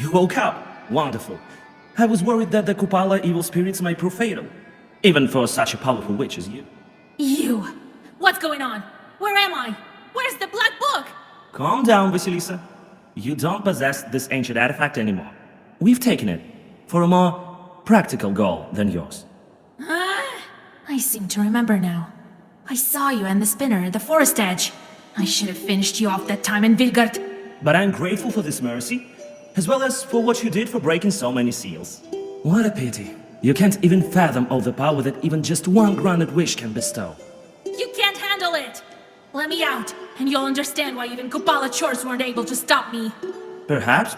You woke up. Wonderful. I was worried that the Kupala evil spirits might prove fatal, even for such a powerful witch as you. You! What's going on? Where am I? Where's the black book? Calm down, Vasilisa. You don't possess this ancient artifact anymore. We've taken it for a more practical goal than yours. I seem to remember now. I saw you and the spinner at the forest edge. I should have finished you off that time in Vilgard. But I'm grateful for this mercy, as well as for what you did for breaking so many seals. What a pity. You can't even fathom all the power that even just one granted wish can bestow. You can't handle it! Let me out, and you'll understand why even Kupala chores weren't able to stop me. Perhaps.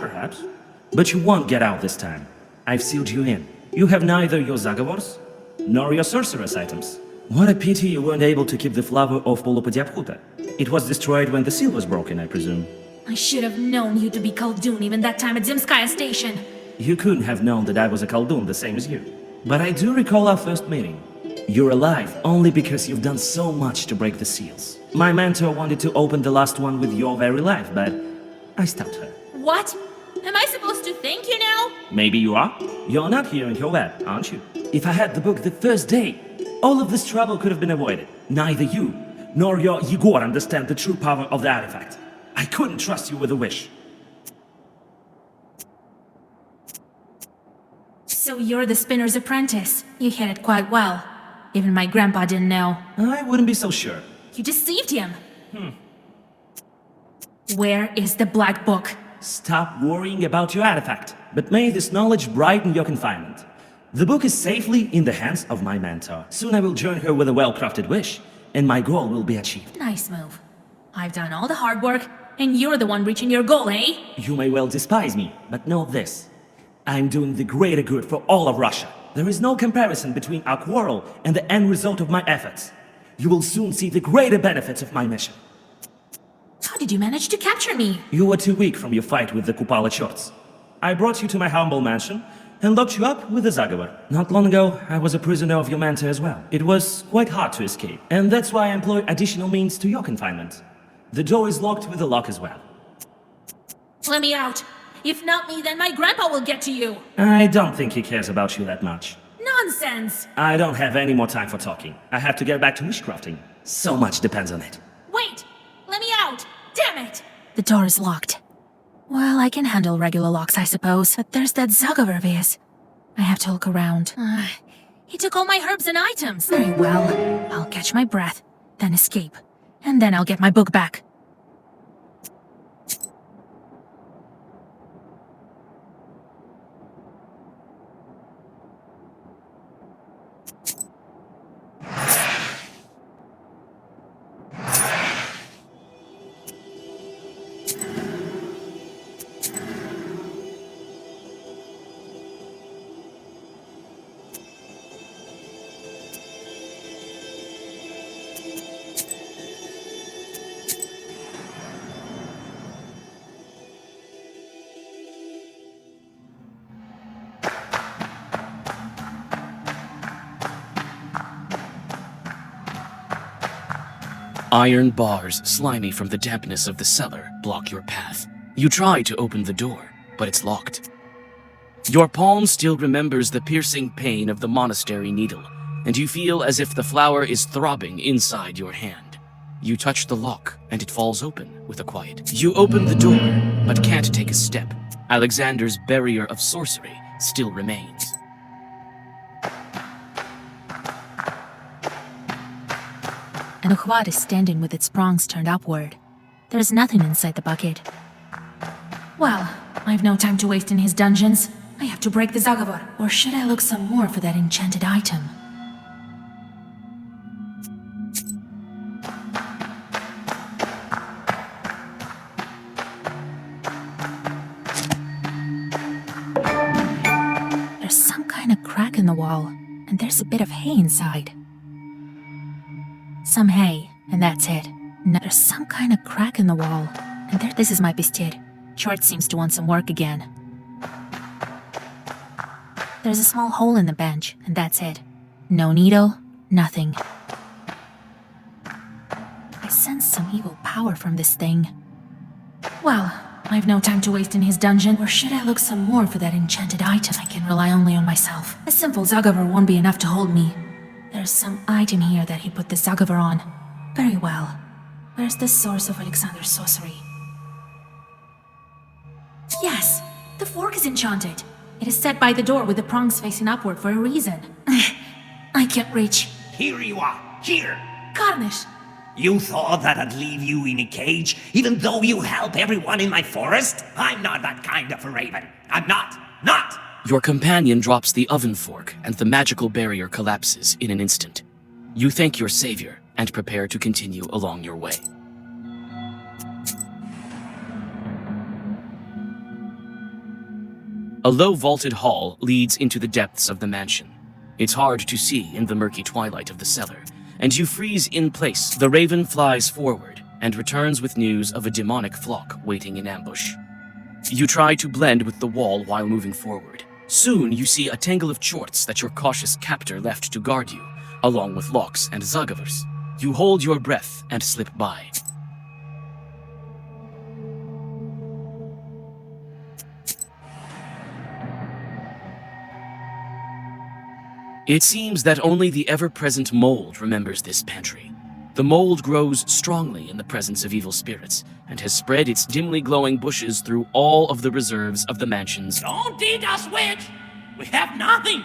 But you won't get out this time. I've sealed you in. You have neither your Zagavors, nor your sorceress items. What a pity you weren't able to keep the flower of Polopodiaphuta. It was destroyed when the seal was broken, I presume. I should have known you to be Khaldun even that time at Zemskaya Station. You couldn't have known that I was a Khaldun the same as you. But I do recall our first meeting. You're alive only because you've done so much to break the seals. My mentor wanted to open the last one with your very life, but I stopped her. What? Am I supposed to thank you now? Maybe you are. You're not here in your web, aren't you? If I had the book the first day, all of this trouble could have been avoided. Neither you nor your Yegor understand the true power of the artifact. I couldn't trust you with a wish. So you're the spinner's apprentice. You hid it quite well. Even my grandpa didn't know. I wouldn't be so sure. You deceived him. Where is the black book? Stop worrying about your artifact, but may this knowledge brighten your confinement. The book is safely in the hands of my mentor. Soon I will join her with a well-crafted wish, and my goal will be achieved. Nice move. I've done all the hard work, and you're the one reaching your goal, eh? You may well despise me, but know this. I'm doing the greater good for all of Russia. There is no comparison between our quarrel and the end result of my efforts. You will soon see the greater benefits of my mission. How did you manage to capture me? You were too weak from your fight with the Kupala Chorts. I brought you to my humble mansion and locked you up with the Zagavar. Not long ago, I was a prisoner of your mentor as well. It was quite hard to escape, and that's why I employ additional means to your confinement. The door is locked with a lock as well. Let me out. If not me, then my grandpa will get to you. I don't think he cares about you that much. Nonsense. I don't have any more time for talking. I have to get back to wishcrafting. So much depends on it. Wait! Let me out! Damn it! The door is locked. Well, I can handle regular locks, I suppose, but there's that Zagavar of his. I have to look around. He took all my herbs and items. Very well. I'll catch my breath, then escape. And then I'll get my book back. Iron bars, slimy from the dampness of the cellar, block your path. You try to open the door, but it's locked. Your palm still remembers the piercing pain of the monastery needle, and you feel as if the flower is throbbing inside your hand. You touch the lock, and it falls open with a quiet. You open the door, but can't take a step. Alexander's barrier of sorcery still remains. An Ukhvat is standing with its prongs turned upward. There's nothing inside the bucket. Well, I've no time to waste in his dungeons. I have to break the Zagavar. Or should I look some more for that enchanted item? There's some kind of crack in the wall, and there's a bit of hay inside. Some hay, and that's it. No, there's some kind of crack in the wall. And this is my biscuit. Chort seems to want some work again. There's a small hole in the bench, and that's it. No needle, nothing. I sense some evil power from this thing. Well, I've no time to waste in his dungeon. Or should I look some more for that enchanted item? I can rely only on myself. A simple Zagavar won't be enough to hold me. There's some item here that he put the Zagavar on. Very well. Where's the source of Alexander's sorcery? Yes! The fork is enchanted. It is set by the door with the prongs facing upward for a reason. I can't reach. Here you are, here! Carnage! You thought that I'd leave you in a cage, even though you help everyone in my forest? I'm not that kind of a raven. I'm not! Your companion drops the oven fork, and the magical barrier collapses in an instant. You thank your savior, and prepare to continue along your way. A low vaulted hall leads into the depths of the mansion. It's hard to see in the murky twilight of the cellar, and you freeze in place. The raven flies forward and returns with news of a demonic flock waiting in ambush. You try to blend with the wall while moving forward. Soon you see a tangle of chorts that your cautious captor left to guard you, along with locks and zagavers. You hold your breath and slip by. It seems that only the ever-present mold remembers this pantry. The mold grows strongly in the presence of evil spirits, and has spread its dimly glowing bushes through all of the reserves of the mansions. Don't eat us, witch! We have nothing,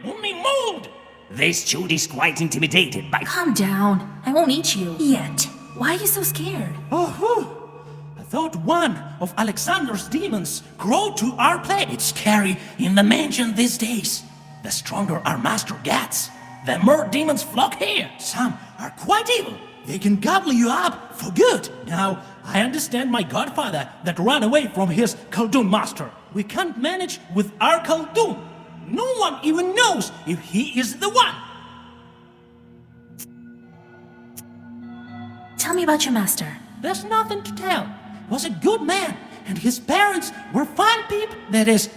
only mold! This chute is quite intimidated by— Calm down. I won't eat you. Yet. Why are you so scared? Oh, I thought one of Alexander's demons grew to our place. It's scary in the mansion these days. The stronger our master gets, the more demons flock here. Some are quite evil. They can gobble you up for good. Now, I understand my godfather that ran away from his Khaldun master. We can't manage with our Khaldun. No one even knows if he is the one. Tell me about your master. There's nothing to tell. He was a good man, and his parents were fine people. That is,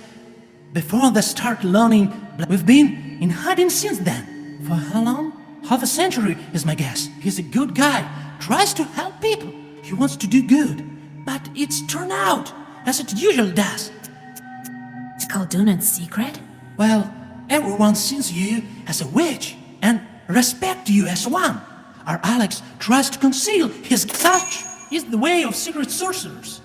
before they start learning. We've been in hiding since then. For how long? Half a century is my guess. He's a good guy, tries to help people. He wants to do good. But it's turned out, as it usually does. Khaldun's secret? Well, everyone sees you as a witch, and respect you as one. Our Alex tries to conceal his such is the way of secret sorcerers.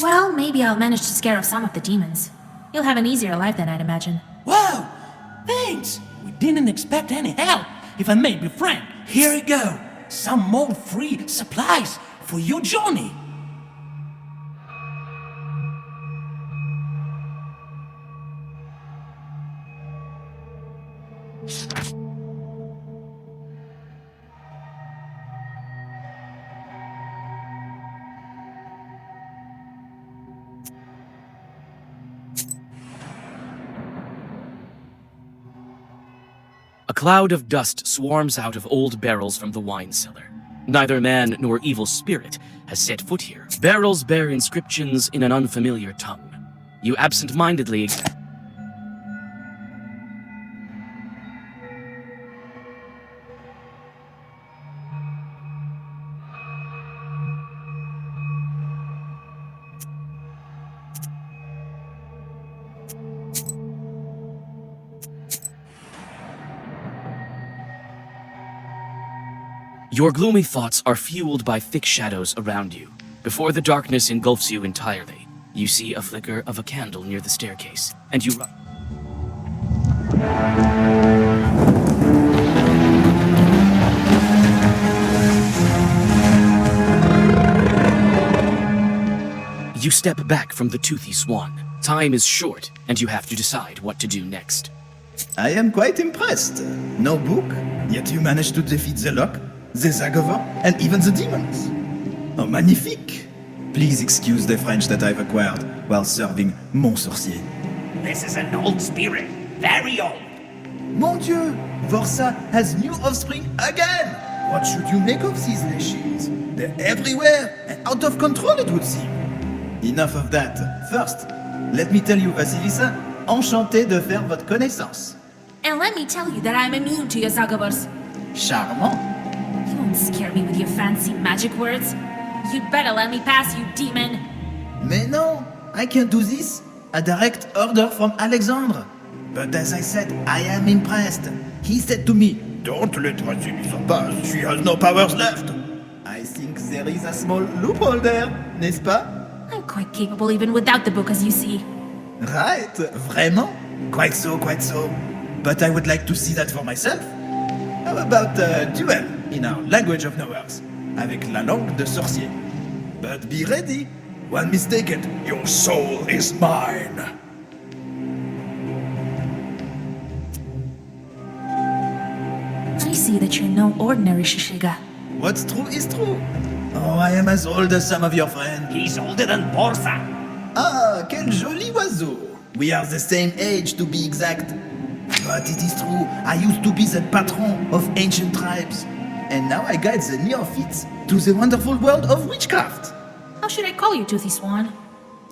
Well, maybe I'll manage to scare off some of the demons. You'll have an easier life than I'd imagine. Wow! Thanks! We didn't expect any help, if I may be frank. Here you go. Some mold-free supplies for your journey. A cloud of dust swarms out of old barrels from the wine cellar. Neither man nor evil spirit has set foot here. Barrels bear inscriptions in an unfamiliar tongue. You absent-mindedly examine. Your gloomy thoughts are fueled by thick shadows around you. Before the darkness engulfs you entirely, you see a flicker of a candle near the staircase, and you run. You step back from the toothy swan. Time is short, and you have to decide what to do next. I am quite impressed. No book, yet you managed to defeat the lock, the Zagova, and even the demons. Oh, magnifique! Please excuse the French that I've acquired while serving Mon Sorcier. This is an old spirit, very old. Mon Dieu! Vorsa has new offspring again! What should you make of these leashes? They're everywhere and out of control, it would seem. Enough of that. First, let me tell you, Vasilisa, enchanté de faire votre connaissance. And let me tell you that I'm immune to your Zagavars. Charmant. You won't scare me with your fancy magic words. You'd better let me pass, you demon. Mais no, I can't do this. A direct order from Alexandre. But as I said, I am impressed. He said to me, "Don't let Vasilisa pass, she has no powers left." I think there is a small loophole there, n'est-ce pas? I'm quite capable even without the book, as you see. Right, vraiment? Quite so, quite so. But I would like to see that for myself. How about a duel in our language of knowers, avec la langue de sorcier? But be ready. One mistake and your soul is mine. I see that you're no ordinary Shishiga. What's true is true. Oh, I am as old as some of your friends. He's older than Borsa. Ah, quel joli oiseau. We are the same age to be exact. But it is true, I used to be the patron of ancient tribes. And now I guide the neophytes to the wonderful world of witchcraft. How should I call you, Toothy Swan?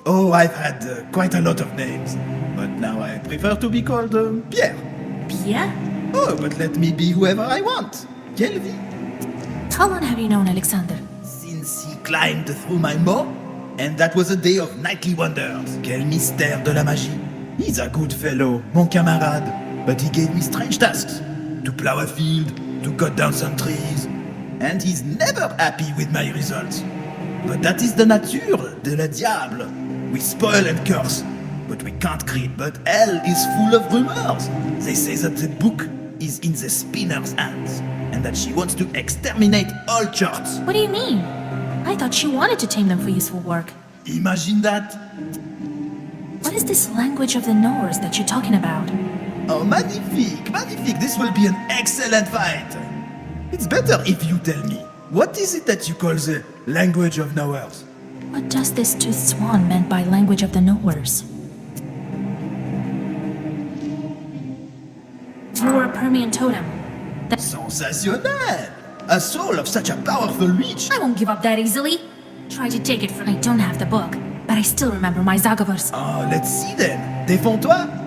Oh, I've had quite a lot of names. But now I prefer to be called Pierre. Pierre? Oh, but let me be whoever I want. Quelle vie? How long have you known Alexander? Since he climbed through my moat, and that was a day of nightly wonders. Quel mystère de la magie. He's a good fellow, mon camarade, but he gave me strange tasks. To plow a field, to cut down some trees, and he's never happy with my results. But that is the nature de la diable. We spoil and curse, but we can't create. But hell is full of rumors. They say that the book is in the spinner's hands, and that she wants to exterminate all charts. What do you mean? I thought she wanted to tame them for useful work. Imagine that. What is this language of the knowers that you're talking about? Oh, magnifique, magnifique. This will be an excellent fight. It's better if you tell me. What is it that you call the language of knowers? What does this Toothed Swan meant by language of the knowers? You were a Permian totem. Sensational! A soul of such a powerful witch. I won't give up that easily. Try to take it from. I don't have the book, but I still remember my Zagavars. Oh, let's see then. Défends-toi.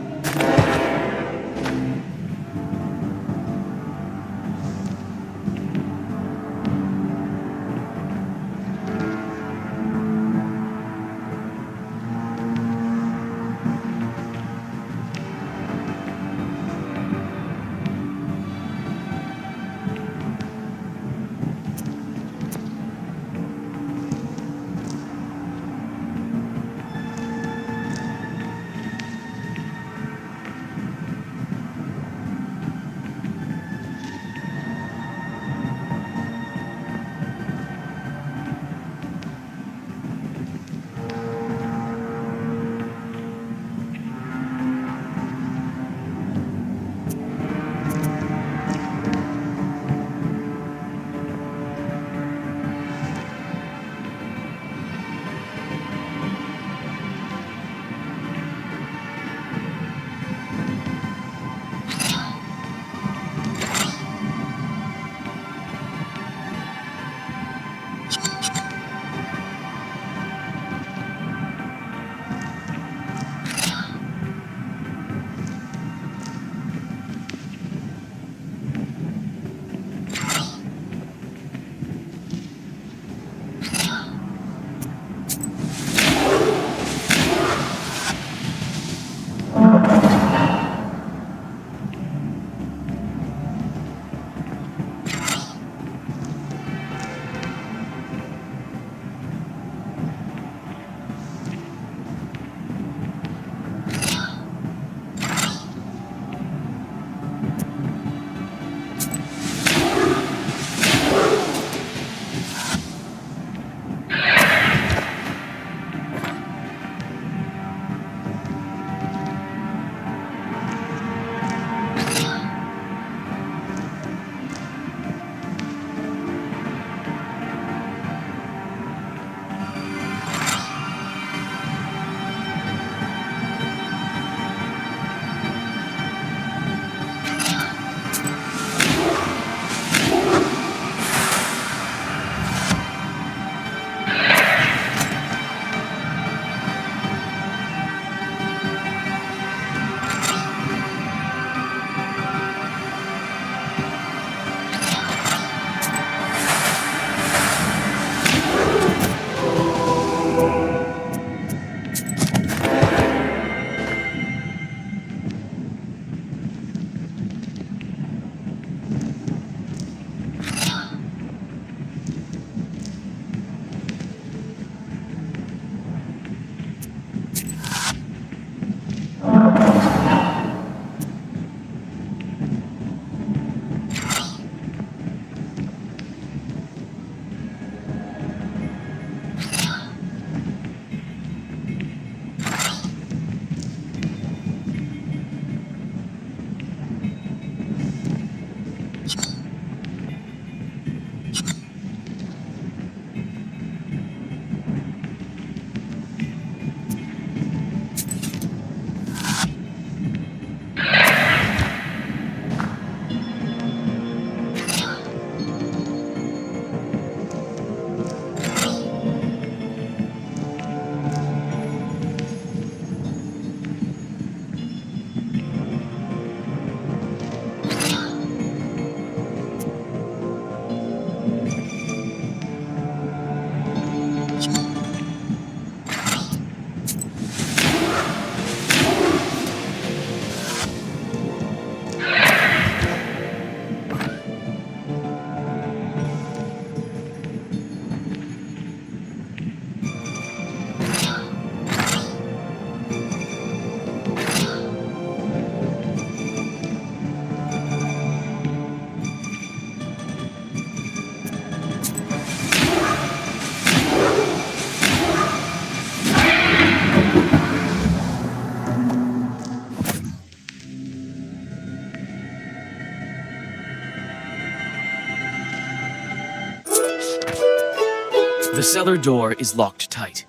The cellar door is locked tight.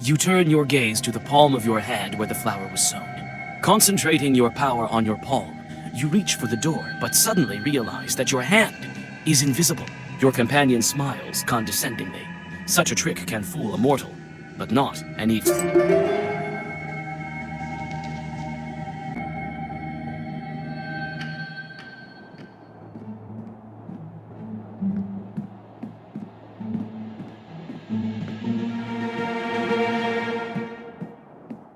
You turn your gaze to the palm of your hand where the flower was sown. Concentrating your power on your palm, you reach for the door, but suddenly realize that your hand is invisible. Your companion smiles condescendingly. Such a trick can fool a mortal, but not an evil.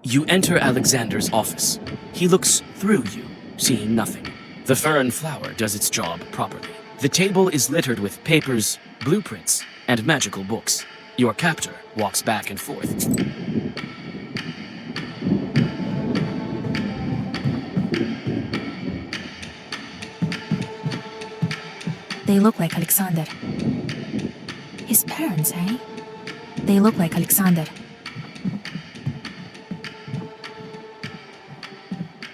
You enter Alexander's office. He looks through you, seeing nothing. The fern flower does its job properly. The table is littered with papers, blueprints, and magical books. Your captor walks back and forth. They look like Alexander. His parents, eh? They look like Alexander.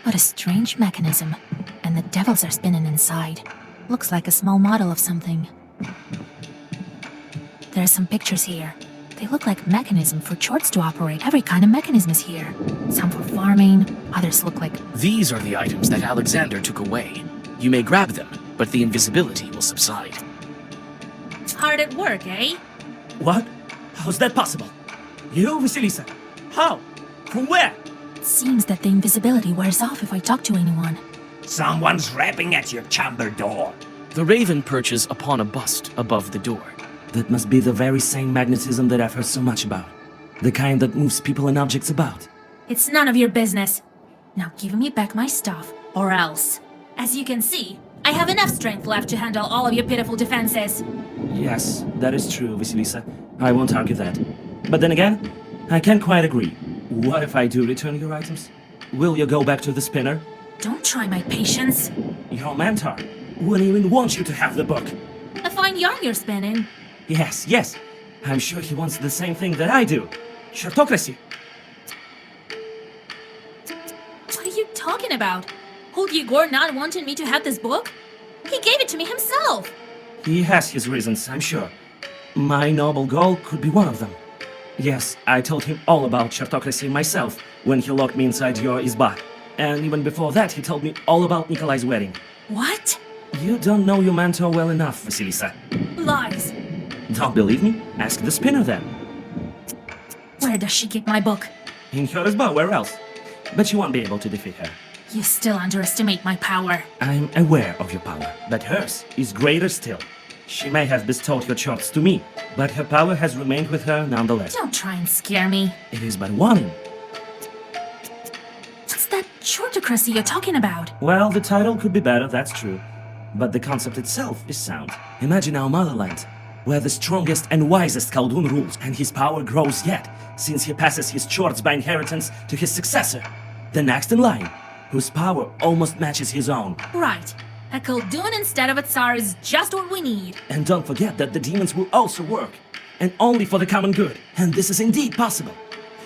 What a strange mechanism. And the devils are spinning inside. Looks like a small model of something. There are some pictures here. They look like mechanism for chorts to operate. Every kind of mechanism is here. Some for farming, others look like... These are the items that Alexander took away. You may grab them, but the invisibility will subside. Hard at work, eh? What? How's that possible? You, Vasilisa? How? From where? It seems that the invisibility wears off if I talk to anyone. Someone's rapping at your chamber door. The raven perches upon a bust above the door. That must be the very same magnetism that I've heard so much about. The kind that moves people and objects about. It's none of your business. Now give me back my stuff, or else. As you can see, I have enough strength left to handle all of your pitiful defenses. Yes, that is true, Vasilisa. I won't argue that. But then again, I can't quite agree. What if I do return your items? Will you go back to the spinner? Don't try my patience. Your mentor wouldn't even want you to have the book. A fine yarn you're spinning. Yes. I'm sure he wants the same thing that I do. Shortocracy. What are you talking about? Old Yegor not wanting me to have this book? He gave it to me himself. He has his reasons, I'm sure. My noble goal could be one of them. Yes, I told him all about Shortocracy myself when he locked me inside your izba. And even before that, he told me all about Nikolai's wedding. What? You don't know your mentor well enough, Vasilisa. Lies. Don't believe me? Ask the spinner then. Where does she keep my book? In her izba, where else? But you won't be able to defeat her. You still underestimate my power. I'm aware of your power, but hers is greater still. She may have bestowed her charts to me, but her power has remained with her nonetheless. Don't try and scare me. It is but warning. What's that shortocracy you're talking about? Well, the title could be better, that's true. But the concept itself is sound. Imagine our motherland, where the strongest and wisest Khaldun rules, and his power grows yet, since he passes his charts by inheritance to his successor, the next in line, whose power almost matches his own. Right. A Khaldun instead of a Tsar is just what we need. And don't forget that the demons will also work, and only for the common good. And this is indeed possible.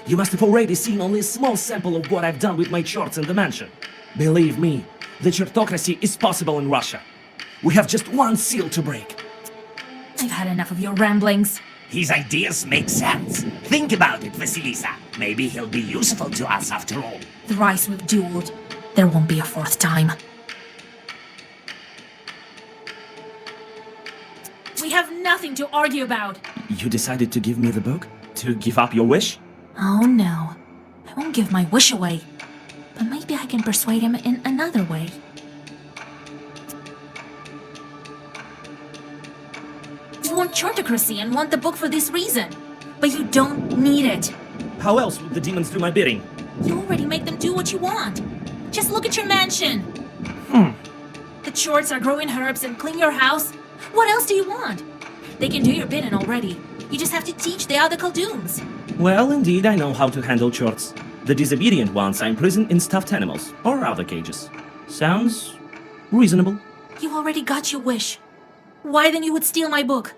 You must have already seen only a small sample of what I've done with my charts in the mansion. Believe me, the Shortocracy is possible in Russia. We have just one seal to break. I've had enough of your ramblings. His ideas make sense. Think about it, Vasilisa. Maybe he'll be useful to us after all. Thrice we've dueled. There won't be a fourth time. We have nothing to argue about. You decided to give me the book? To give up your wish? Oh no. I won't give my wish away. But maybe I can persuade him in another way. You want Shortocracy and want the book for this reason. But you don't need it. How else would the demons do my bidding? You already make them do what you want. Just look at your mansion. The chorts are growing herbs and clean your house. What else do you want? They can do your bidding already. You just have to teach the other Khalduns. Well, indeed, I know how to handle charts. The disobedient ones I imprison in stuffed animals or other cages. Sounds reasonable. You already got your wish. Why then you would steal my book?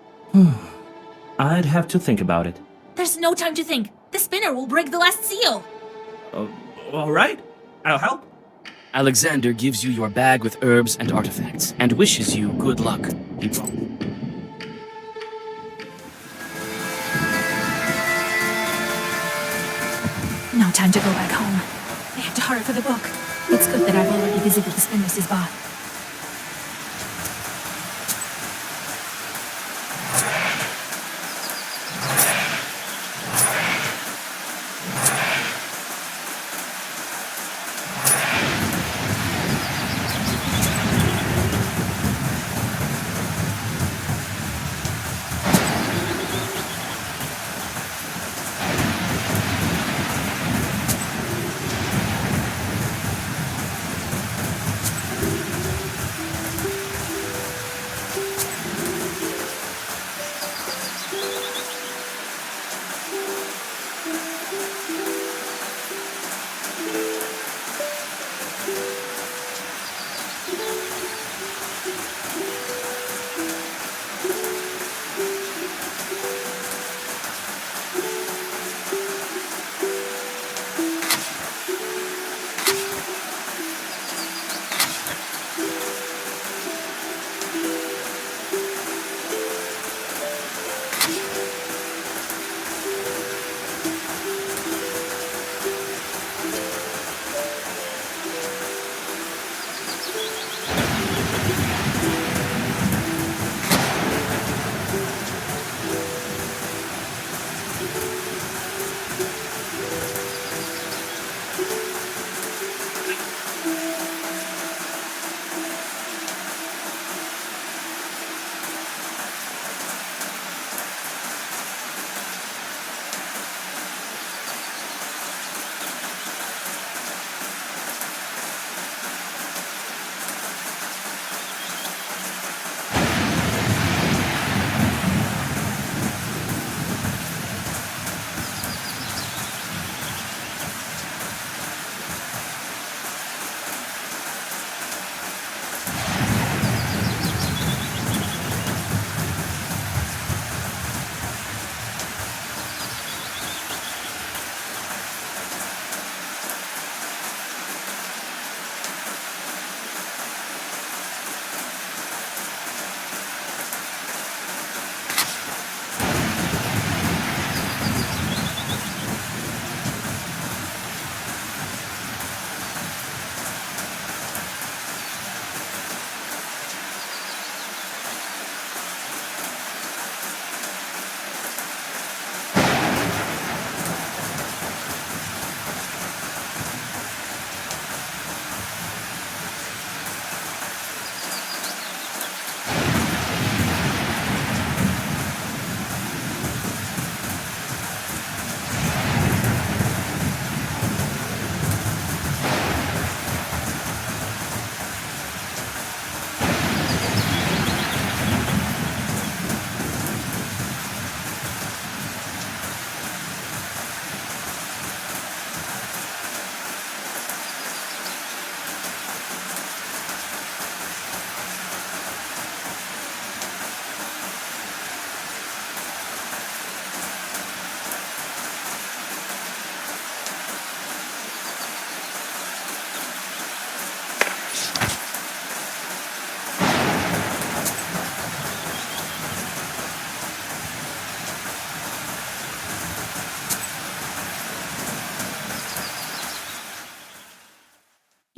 I'd have to think about it. There's no time to think. The spinner will break the last seal. All right, I'll help. Alexander gives you your bag with herbs and artifacts and wishes you good luck. He promised. no time to go back home. I have to hurry for the book. It's good that I've already visited the spinner's bar.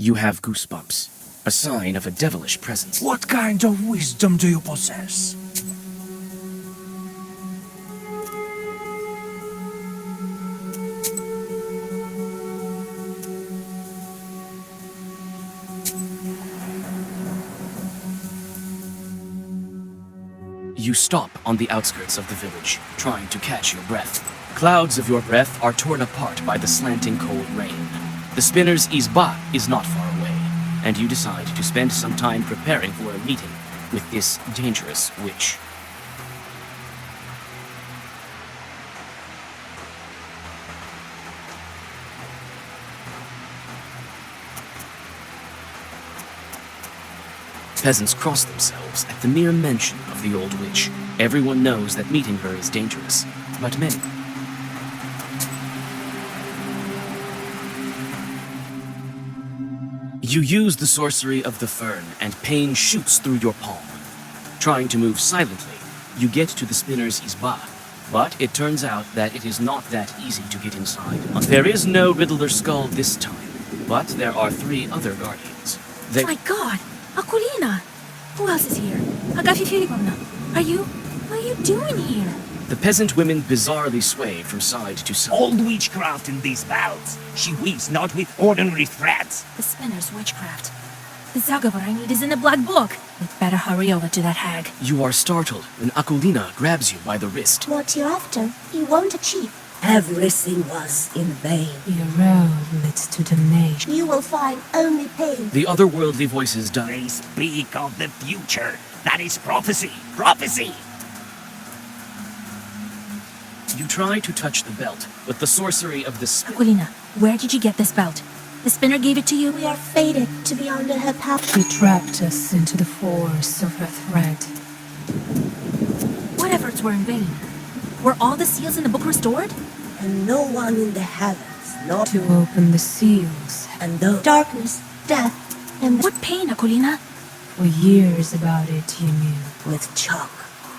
You have goosebumps, a sign of a devilish presence. What kind of wisdom do you possess? You stop on the outskirts of the village, trying to catch your breath. Clouds of your breath are torn apart by the slanting cold rain. The spinner's Izba is not far away, and you decide to spend some time preparing for a meeting with this dangerous witch. Peasants cross themselves at the mere mention of the old witch. Everyone knows that meeting her is dangerous, but many. You use the sorcery of the fern, and pain shoots through your palm. Trying to move silently, you get to the spinner's Izba, But it turns out that it is not that easy to get inside. There is no Riddler skull this time, but there are 3 other guardians. They... My god! Akulina! Who else is here? Agafi Filipovna, what are you doing here? The peasant women bizarrely sway from side to side. Old witchcraft in these belts. She weaves not with ordinary threads. The spinner's witchcraft. The Zagavar I need is in the black book. We'd better hurry over to that hag. You are startled when Akulina grabs you by the wrist. What you're after, you won't achieve. Everything was in vain. Your road leads to damnation. You will find only pain. The otherworldly voices die. They speak of the future. That is prophecy. Prophecy! You try to touch the belt, but the sorcery of the Akulina, where did you get this belt? The spinner gave it to you? We are fated to be under her power. She trapped us into the force of her threat. What efforts were in vain? Were all the seals in the book restored? And no one in the heavens, not To open the seals. and though darkness, death, and What pain, Akulina? For years about it, you knew. with chalk,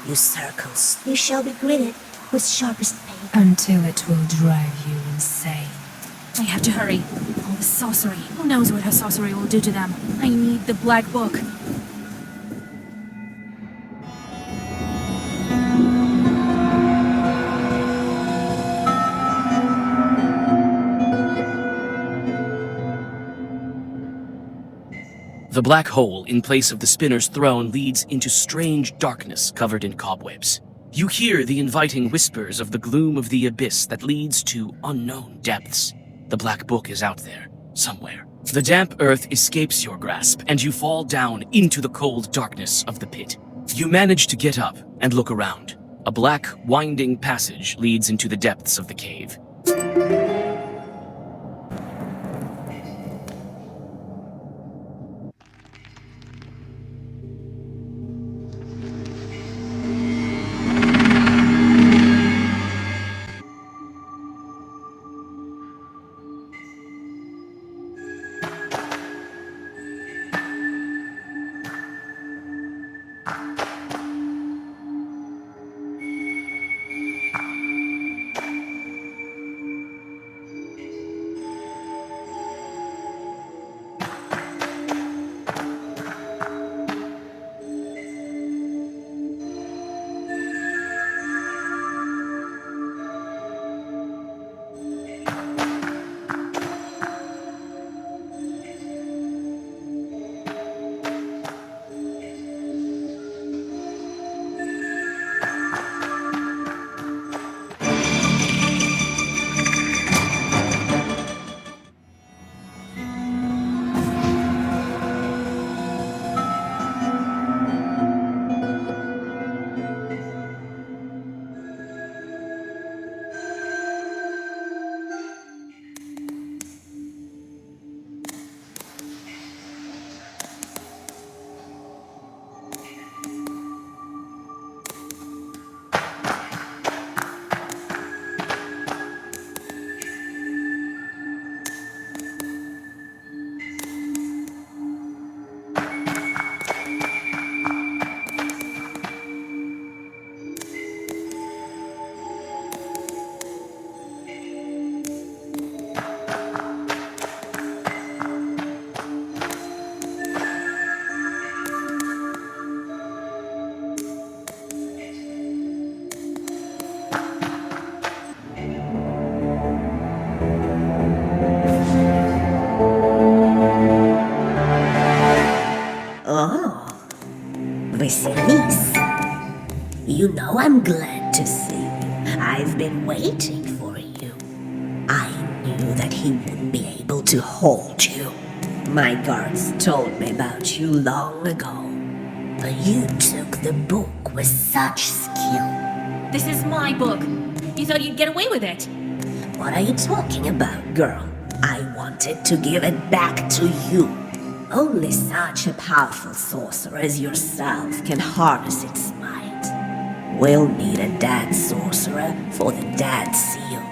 you circles. You shall be gritted with sharpest pain. Until it will drive you insane. I have to hurry. All the sorcery. Who knows what her sorcery will do to them? I need the black book. The black hole in place of the spinner's throne leads into strange darkness covered in cobwebs. You hear the inviting whispers of the gloom of the abyss that leads to unknown depths. The black book is out there, somewhere. The damp earth escapes your grasp, and you fall down into the cold darkness of the pit. You manage to get up and look around. A black, winding passage leads into the depths of the cave. Vasilisa, you know I'm glad to see you. I've been waiting for you. I knew that he wouldn't be able to hold you. My guards told me about you long ago. But you took the book with such skill. This is my book. You thought you'd get away with it? What are you talking about, girl? I wanted to give it back to you. Only such a powerful sorcerer as yourself can harness its might. We'll need a dead sorcerer for the dead seal.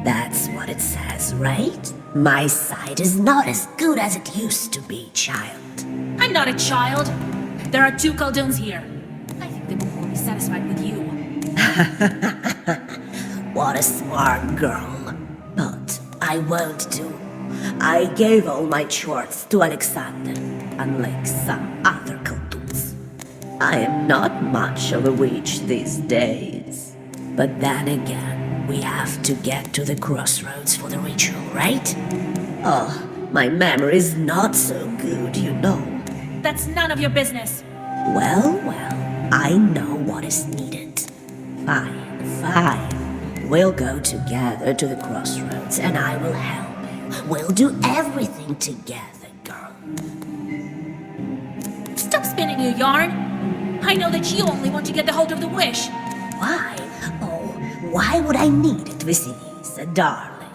That's what it says, right? My sight is not as good as it used to be, child. I'm not a child. There are 2 Khaldoons here. I think the book will be satisfied with you. What a smart girl. But I won't do. I gave all my chores to Alexander, unlike some other Khaldun's. I am not much of a witch these days. But then again, we have to get to the crossroads for the ritual, right? Oh, my memory is not so good, you know. That's none of your business. Well, I know what is needed. Fine. We'll go together to the crossroads and I will help you. We'll do everything together, girl. Stop spinning your yarn. I know that you only want to get the hold of the wish. Why? Oh, why would I need it, Vasilisa, darling?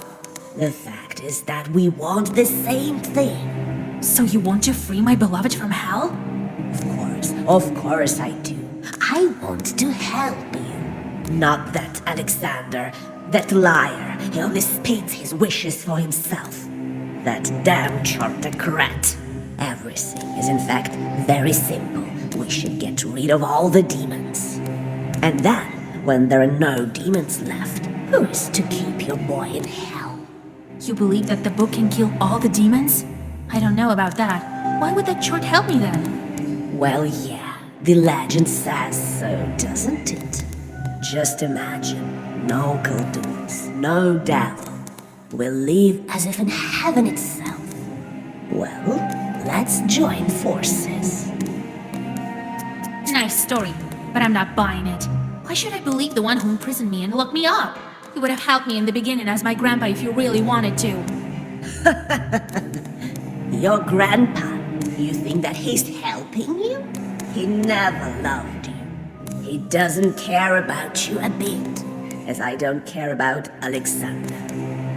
The fact is that we want the same thing. So you want to free my beloved from hell? Of course I do. I want to help you. Not that Alexander, that liar, he only speaks his wishes for himself. That damn chartocrat. Everything is in fact very simple. We should get rid of all the demons. And then, when there are no demons left, who is to keep your boy in hell? You believe that the book can kill all the demons? I don't know about that. Why would that chart help me then? Well, yeah, the legend says so, doesn't it? Just imagine, no Khaldun's, no devil. We'll live as if in heaven itself. Well, let's join forces. Nice story, but I'm not buying it. Why should I believe the one who imprisoned me and locked me up? You would have helped me in the beginning as my grandpa if you really wanted to. Your grandpa, you think that he's helping you? He never loved you. He doesn't care about you a bit, as I don't care about Alexander.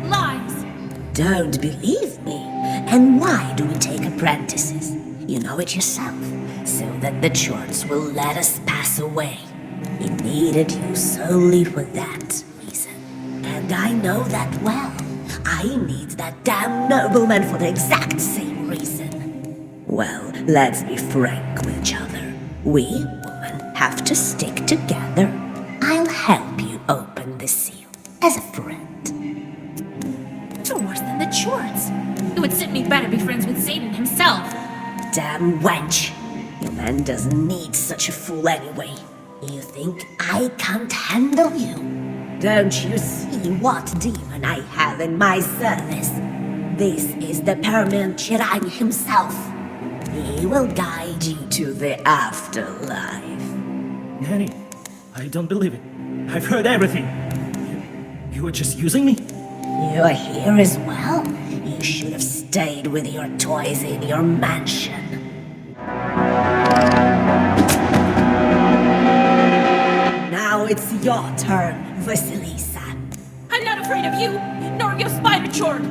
Lies! Don't believe me? And why do we take apprentices? You know it yourself, so that the church will let us pass away. He needed you solely for that reason. And I know that well. I need that damn nobleman for the exact same reason. Well, let's be frank with each other. We, women, have to stick together. I'll help you open the seal, as a friend. You're worse than the Chorts. It would suit me better be friends with Satan himself. Damn wench. Your man doesn't need such a fool anyway. You think I can't handle you? Don't you see what demon I have in my service? This is the permanent Chirang himself. He will guide you to the afterlife. Nanny, I don't believe it. I've heard everything. You were just using me? You're here as well. You should have stayed with your toys in your mansion. Now it's your turn, Vasilisa. I'm not afraid of you, nor of your spider chort.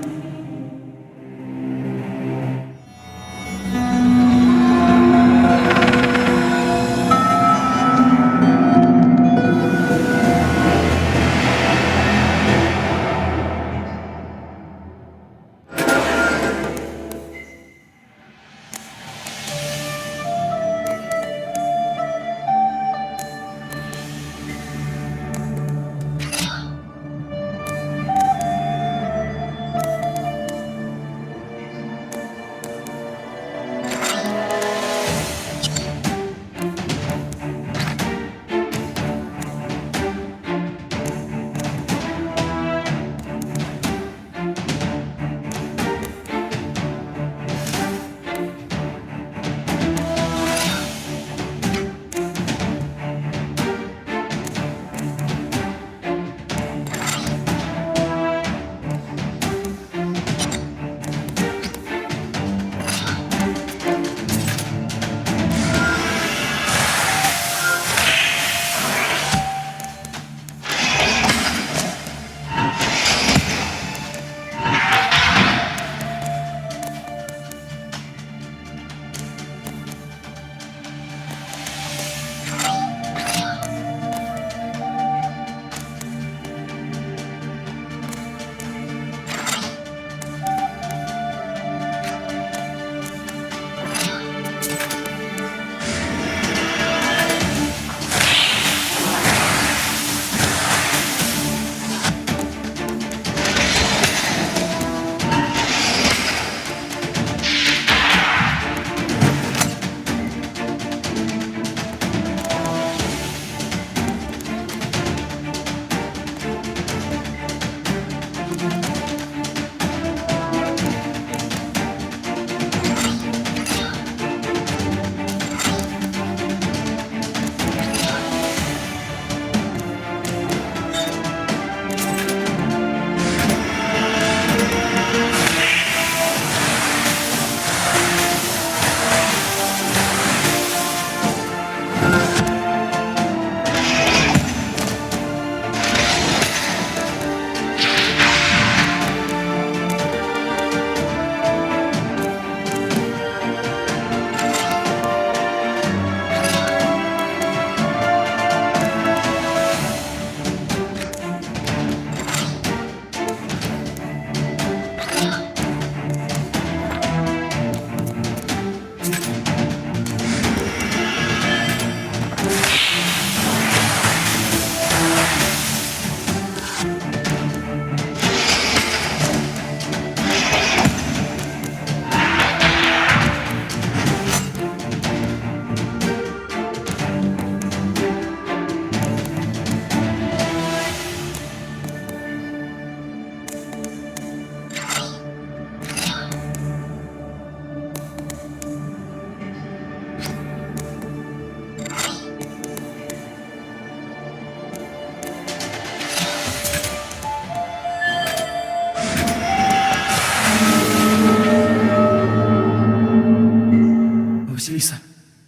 Vasilisa.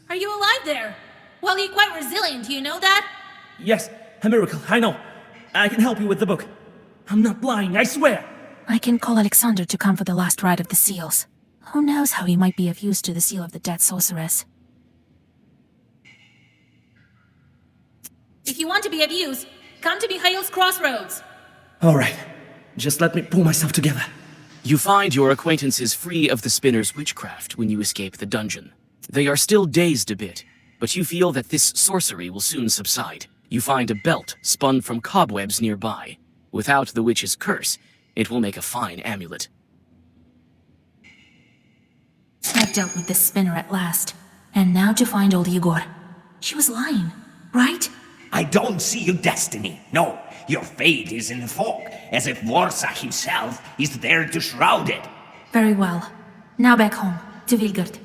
Are you alive there? Well, you're quite resilient, do you know that? Yes, a miracle, I know. I can help you with the book. I'm not lying, I swear. I can call Alexander to come for the last rite of the seals. Who knows how he might be of use to the seal of the dead sorceress. If you want to be of use, come to Mihail's crossroads. Alright, just let me pull myself together. You find your acquaintances free of the spinner's witchcraft when you escape the dungeon. They are still dazed a bit, but you feel that this sorcery will soon subside. You find a belt spun from cobwebs nearby. Without the witch's curse, it will make a fine amulet. I've dealt with this spinner at last. And now to find old Igor. She was lying, right? I don't see your destiny. No, your fate is in the fog, as if Vorsa himself is there to shroud it. Very well. Now back home, to Vilgard.